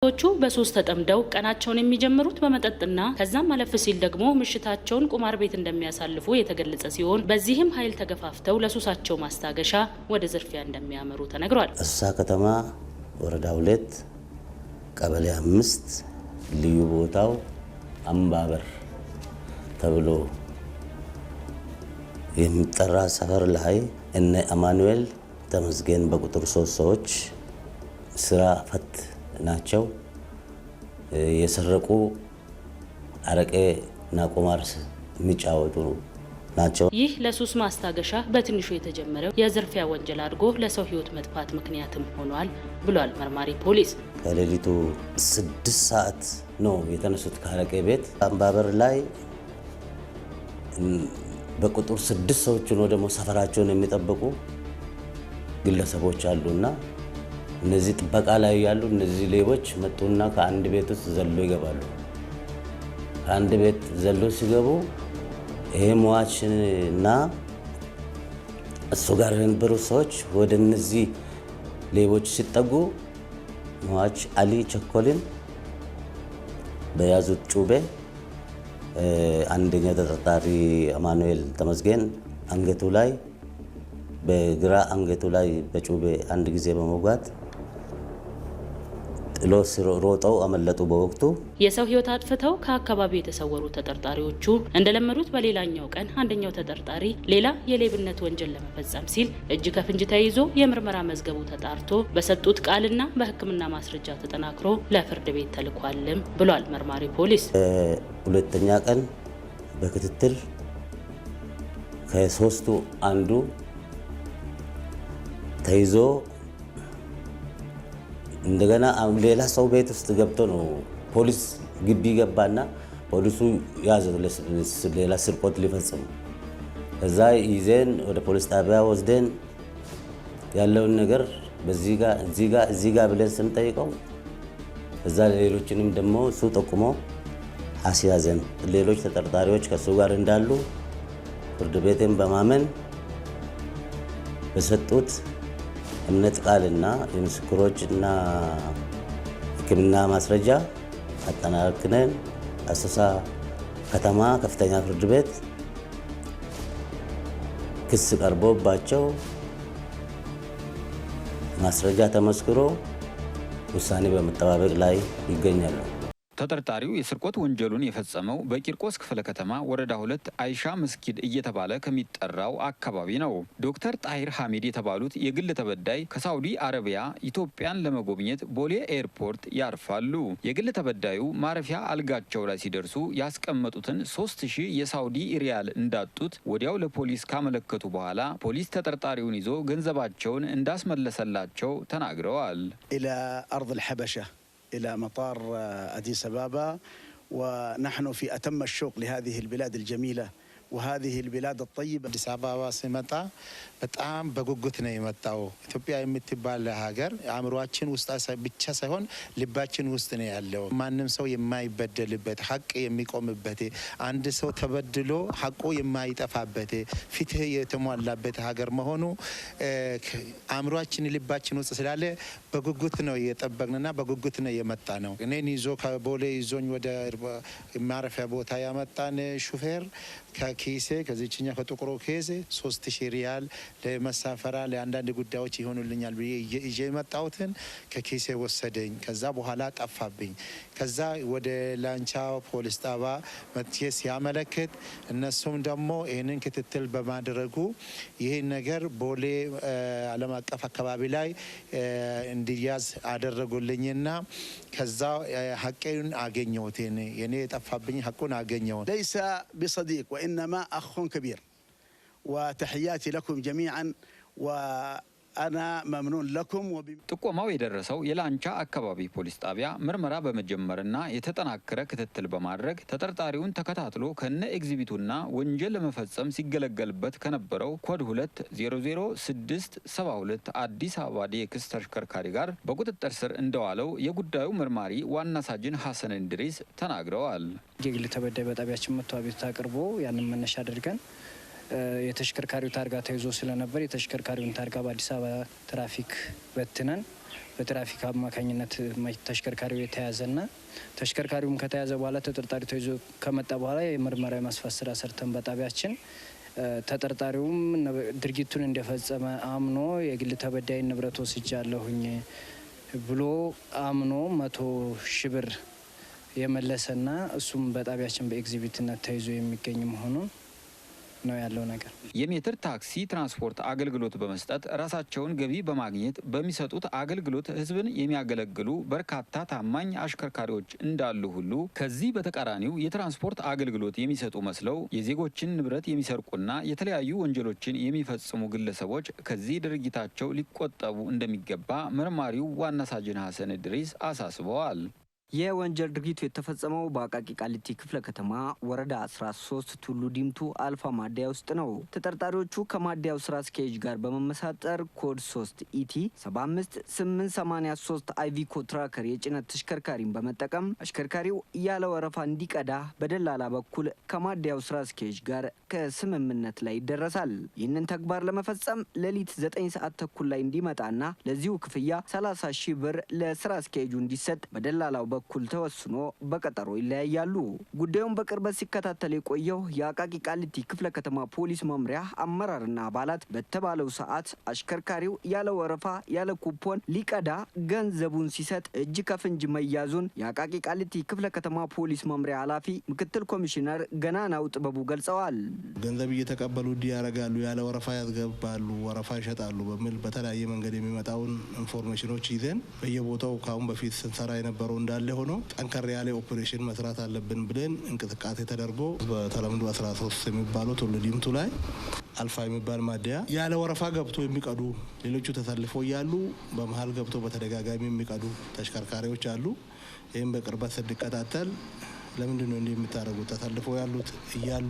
ወጣቶቹ በሶስት ተጠምደው ቀናቸውን የሚጀምሩት በመጠጥና ከዛም አለፍ ሲል ደግሞ ምሽታቸውን ቁማር ቤት እንደሚያሳልፉ የተገለጸ ሲሆን በዚህም ኃይል ተገፋፍተው ለሱሳቸው ማስታገሻ ወደ ዝርፊያ እንደሚያመሩ ተነግሯል። እሳ ከተማ ወረዳ 2 ቀበሌ 5 ልዩ ቦታው አምባበር ተብሎ የሚጠራ ሰፈር ላይ እነ አማኑኤል ተመስገን በቁጥር 3 ሰዎች ስራ ፈት ናቸው። የሰረቁ አረቄና ቁማር የሚጫወቱ ናቸው። ይህ ለሱስ ማስታገሻ በትንሹ የተጀመረው የዝርፊያ ወንጀል አድጎ ለሰው ህይወት መጥፋት ምክንያትም ሆኗል ብሏል መርማሪ ፖሊስ። ከሌሊቱ 6 ሰዓት ነው የተነሱት ከአረቄ ቤት። አምባበር ላይ በቁጥር 6 ሰዎች ነው ደግሞ ሰፈራቸውን የሚጠብቁ ግለሰቦች አሉና እነዚህ ጥበቃ ላይ ያሉ እነዚህ ሌቦች መጡና ከአንድ ቤት ውስጥ ዘሎ ይገባሉ። ከአንድ ቤት ዘሎ ሲገቡ ይሄ ሟችና እሱ ጋር የነበሩ ሰዎች ወደ እነዚህ ሌቦች ሲጠጉ ሟች አሊ ቸኮልን በያዙት ጩቤ አንደኛ ተጠርጣሪ አማኑኤል ተመስገን አንገቱ ላይ በግራ አንገቱ ላይ በጩቤ አንድ ጊዜ በመውጋት ጥሎ ሮጠው አመለጡ። በወቅቱ የሰው ህይወት አጥፍተው ከአካባቢው የተሰወሩ ተጠርጣሪዎቹ እንደለመዱት በሌላኛው ቀን አንደኛው ተጠርጣሪ ሌላ የሌብነት ወንጀል ለመፈጸም ሲል እጅ ከፍንጅ ተይዞ የምርመራ መዝገቡ ተጣርቶ በሰጡት ቃልና በሕክምና ማስረጃ ተጠናክሮ ለፍርድ ቤት ተልኳልም ብሏል መርማሪ ፖሊስ። ሁለተኛ ቀን በክትትል ከ3ቱ አንዱ ተይዞ እንደገና ሌላ ሰው ቤት ውስጥ ገብቶ ነው ፖሊስ ግቢ ገባና ፖሊሱ ያዘው ሌላ ስርቆት ሊፈጽም። እዛ ይዘን ወደ ፖሊስ ጣቢያ ወስደን ያለውን ነገር እዚህ ጋር ብለን ስንጠይቀው እዛ ሌሎችንም ደግሞ እሱ ጠቁሞ አስያዘን። ሌሎች ተጠርጣሪዎች ከሱ ጋር እንዳሉ ፍርድ ቤትን በማመን በሰጡት እምነት ቃልና የምስክሮችና ሕክምና ማስረጃ አጠናክረን አሶሳ ከተማ ከፍተኛ ፍርድ ቤት ክስ ቀርቦባቸው ማስረጃ ተመስክሮ ውሳኔ በመጠባበቅ ላይ ይገኛሉ። ተጠርጣሪው የስርቆት ወንጀሉን የፈጸመው በቂርቆስ ክፍለ ከተማ ወረዳ 2 አይሻ መስጊድ እየተባለ ከሚጠራው አካባቢ ነው። ዶክተር ጣሂር ሐሚድ የተባሉት የግል ተበዳይ ከሳውዲ አረቢያ ኢትዮጵያን ለመጎብኘት ቦሌ ኤርፖርት ያርፋሉ። የግል ተበዳዩ ማረፊያ አልጋቸው ላይ ሲደርሱ ያስቀመጡትን 3000 የሳውዲ ሪያል እንዳጡት ወዲያው ለፖሊስ ካመለከቱ በኋላ ፖሊስ ተጠርጣሪውን ይዞ ገንዘባቸውን እንዳስመለሰላቸው ተናግረዋል። ኢላ አርድ አልሐበሻ إلى مطار أديس أبابا ونحن في أتم الشوق لهذه البلاد الجميلة وهذه البلاد الطيبة. أديس أبابا سمتا በጣም በጉጉት ነው የመጣው። ኢትዮጵያ የምትባል ሀገር አእምሮአችን ውስጥ ብቻ ሳይሆን ልባችን ውስጥ ነው ያለው። ማንም ሰው የማይበደልበት ሀቅ የሚቆምበት አንድ ሰው ተበድሎ ሀቁ የማይጠፋበት ፍትህ የተሟላበት ሀገር መሆኑ አእምሮአችን ልባችን ውስጥ ስላለ በጉጉት ነው የጠበቅንና በጉጉት ነው የመጣ ነው። እኔን ይዞ ከቦሌ ይዞኝ ወደ ማረፊያ ቦታ ያመጣን ሹፌር ከኪሴ ከዚህኛ ከጥቁሩ ኬሴ 3000 ሪያል ለመሳፈራ ለአንዳንድ ጉዳዮች ይሆኑልኛል ብዬ ይዤ የመጣሁትን ከኪሴ ወሰደኝ። ከዛ በኋላ ጠፋብኝ። ከዛ ወደ ላንቻ ፖሊስ ጣቢያ መጥቼ ሲያመለክት እነሱም ደግሞ ይህንን ክትትል በማድረጉ ይህን ነገር ቦሌ ዓለም አቀፍ አካባቢ ላይ እንዲያዝ አደረጉልኝና ከዛ ሐቄን አገኘሁት። የኔ የጠፋብኝ ሐቁን አገኘሁት። ليس بصديق وإنما أخ كبير وتحياتي لكم جميعا وأنا ممنون لكم. ጥቆማው የደረሰው የላንቻ አካባቢ ፖሊስ ጣቢያ ምርመራ በመጀመርና የተጠናከረ ክትትል በማድረግ ተጠርጣሪውን ተከታትሎ ከነ ኤግዚቢቱና ወንጀል ለመፈጸም ሲገለገልበት ከነበረው ኮድ 200672 አዲስ አበባ ዴክስ ተሽከርካሪ ጋር በቁጥጥር ስር እንደዋለው የጉዳዩ መርማሪ ዋና ሳጅን ሐሰን እንድሪስ ተናግረዋል። የግል ተበዳይ በጣቢያችን መጥቶ አቤቱታ አቅርቦ ያንን መነሻ አድርገን የተሽከርካሪው ታርጋ ተይዞ ስለነበር የተሽከርካሪውን ታርጋ በአዲስ አበባ ትራፊክ በትነን በትራፊክ አማካኝነት ተሽከርካሪው የተያዘና ተሽከርካሪውም ከተያዘ በኋላ ተጠርጣሪ ተይዞ ከመጣ በኋላ የምርመራ የማስፋት ስራ ሰርተን በጣቢያችን ተጠርጣሪውም ድርጊቱን እንደፈጸመ አምኖ የግል ተበዳይ ንብረት ወስጃለሁኝ ብሎ አምኖ 100,000 ብር የመለሰና እሱም በጣቢያችን በኤግዚቢትነት ተይዞ የሚገኝ መሆኑን ነው ያለው ነገር። የሜትር ታክሲ ትራንስፖርት አገልግሎት በመስጠት ራሳቸውን ገቢ በማግኘት በሚሰጡት አገልግሎት ህዝብን የሚያገለግሉ በርካታ ታማኝ አሽከርካሪዎች እንዳሉ ሁሉ ከዚህ በተቃራኒው የትራንስፖርት አገልግሎት የሚሰጡ መስለው የዜጎችን ንብረት የሚሰርቁና የተለያዩ ወንጀሎችን የሚፈጽሙ ግለሰቦች ከዚህ ድርጊታቸው ሊቆጠቡ እንደሚገባ መርማሪው ዋና ሳጅን ሀሰን ኢድሪስ አሳስበዋል። የወንጀል ድርጊቱ የተፈጸመው በአቃቂ ቃሊቲ ክፍለ ከተማ ወረዳ 13 ቱሉ ዲምቱ አልፋ ማደያ ውስጥ ነው። ተጠርጣሪዎቹ ከማደያው ስራ አስኪያጅ ጋር በመመሳጠር ኮድ 3 ኢቲ 75883 አይቪኮ ትራከር የጭነት ተሽከርካሪን በመጠቀም አሽከርካሪው ያለ ወረፋ እንዲቀዳ በደላላ በኩል ከማደያው ስራ አስኪያጅ ጋር ከስምምነት ላይ ይደረሳል። ይህንን ተግባር ለመፈጸም ሌሊት 9 ሰዓት ተኩል ላይ እንዲመጣና ለዚሁ ክፍያ 30,000 ብር ለስራ አስኪያጁ እንዲሰጥ በደላላው በኩል ተወስኖ በቀጠሮ ይለያያሉ። ጉዳዩን በቅርበት ሲከታተል የቆየው የአቃቂ ቃሊቲ ክፍለ ከተማ ፖሊስ መምሪያ አመራርና አባላት በተባለው ሰዓት አሽከርካሪው ያለ ወረፋ ያለ ኩፖን ሊቀዳ ገንዘቡን ሲሰጥ እጅ ከፍንጅ መያዙን የአቃቂ ቃሊቲ ክፍለ ከተማ ፖሊስ መምሪያ ኃላፊ ምክትል ኮሚሽነር ገናናው ጥበቡ ገልጸዋል። ገንዘብ እየተቀበሉ ያረጋሉ፣ ያለ ወረፋ ያስገባሉ፣ ወረፋ ይሸጣሉ በሚል በተለያየ መንገድ የሚመጣውን ኢንፎርሜሽኖች ይዘን በየቦታው ካሁን በፊት ስንሰራ የነበረው እንዳለ ሆኖ ጠንከር ያለ ኦፕሬሽን መስራት አለብን ብለን እንቅስቃሴ ተደርጎ በተለምዶ 13 የሚባለው ቱሉ ዲምቱ ላይ አልፋ የሚባል ማደያ ያለ ወረፋ ገብቶ የሚቀዱ ሌሎቹ ተሰልፈው እያሉ በመሀል ገብቶ በተደጋጋሚ የሚቀዱ ተሽከርካሪዎች አሉ። ይህም በቅርበት ስንከታተል ለምንድን ነው እንዲህ የምታደርጉት ተሰልፈው ያሉት እያሉ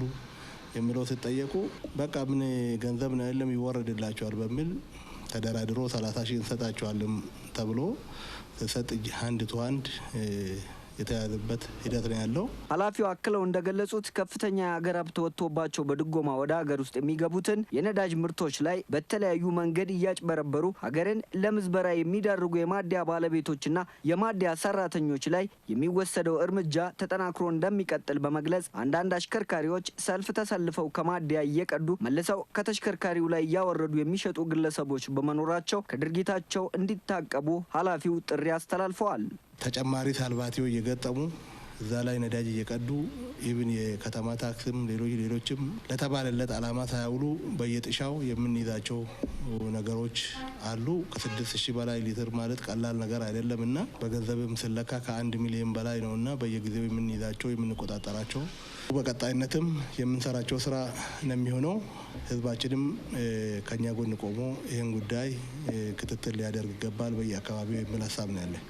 የሚለው ሲጠየቁ በቃ ምን ገንዘብ ነው የለም ይወረድላቸዋል በሚል ተደራድሮ 30,000 እንሰጣቸዋለን ተብሎ ሰጥ አንድ ቱ አንድ የተያዘበት ሂደት ነው ያለው። ኃላፊው አክለው እንደገለጹት ከፍተኛ የሀገር ሀብት ወጥቶባቸው በድጎማ ወደ ሀገር ውስጥ የሚገቡትን የነዳጅ ምርቶች ላይ በተለያዩ መንገድ እያጭበረበሩ ሀገርን ለምዝበራ የሚዳርጉ የማደያ ባለቤቶችና የማደያ ሰራተኞች ላይ የሚወሰደው እርምጃ ተጠናክሮ እንደሚቀጥል በመግለጽ አንዳንድ አሽከርካሪዎች ሰልፍ ተሰልፈው ከማደያ እየቀዱ መልሰው ከተሽከርካሪው ላይ እያወረዱ የሚሸጡ ግለሰቦች በመኖራቸው ከድርጊታቸው እንዲታቀቡ ኃላፊው ጥሪ አስተላልፈዋል። ተጨማሪ ሳልባቲዮ እየገጠሙ እዛ ላይ ነዳጅ እየቀዱ ኢቭን የከተማ ታክስም ሌሎችም ለተባለለት አላማ ሳያውሉ በየጥሻው የምንይዛቸው ነገሮች አሉ። ከ6,000 በላይ ሊትር ማለት ቀላል ነገር አይደለም እና በገንዘብም ስለካ ከ1 ሚሊዮን በላይ ነው እና በየጊዜው የምንይዛቸው የምንቆጣጠራቸው በቀጣይነትም የምንሰራቸው ስራ ነው የሚሆነው። ህዝባችንም ከኛ ጎን ቆሞ ይህን ጉዳይ ክትትል ሊያደርግ ይገባል በየአካባቢው የሚል ሀሳብ ነው ያለኝ።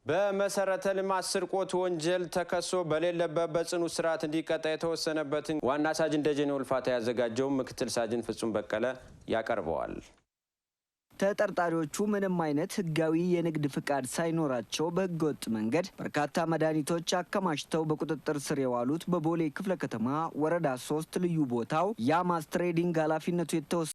በመሰረተ ልማት ስርቆት ወንጀል ተከሶ በሌለበት በጽኑ እስራት እንዲቀጣ የተወሰነበትን ዋና ሳጅን ደጀኔ ውልፋታ ያዘጋጀው ምክትል ሳጅን ፍጹም በቀለ ያቀርበዋል። ተጠርጣሪዎቹ ምንም አይነት ህጋዊ የንግድ ፍቃድ ሳይኖራቸው በህገወጥ መንገድ በርካታ መድኃኒቶች አከማችተው በቁጥጥር ስር የዋሉት በቦሌ ክፍለ ከተማ ወረዳ 3 ልዩ ቦታው ያማስ ትሬዲንግ ኃላፊነቱ የተወሰነ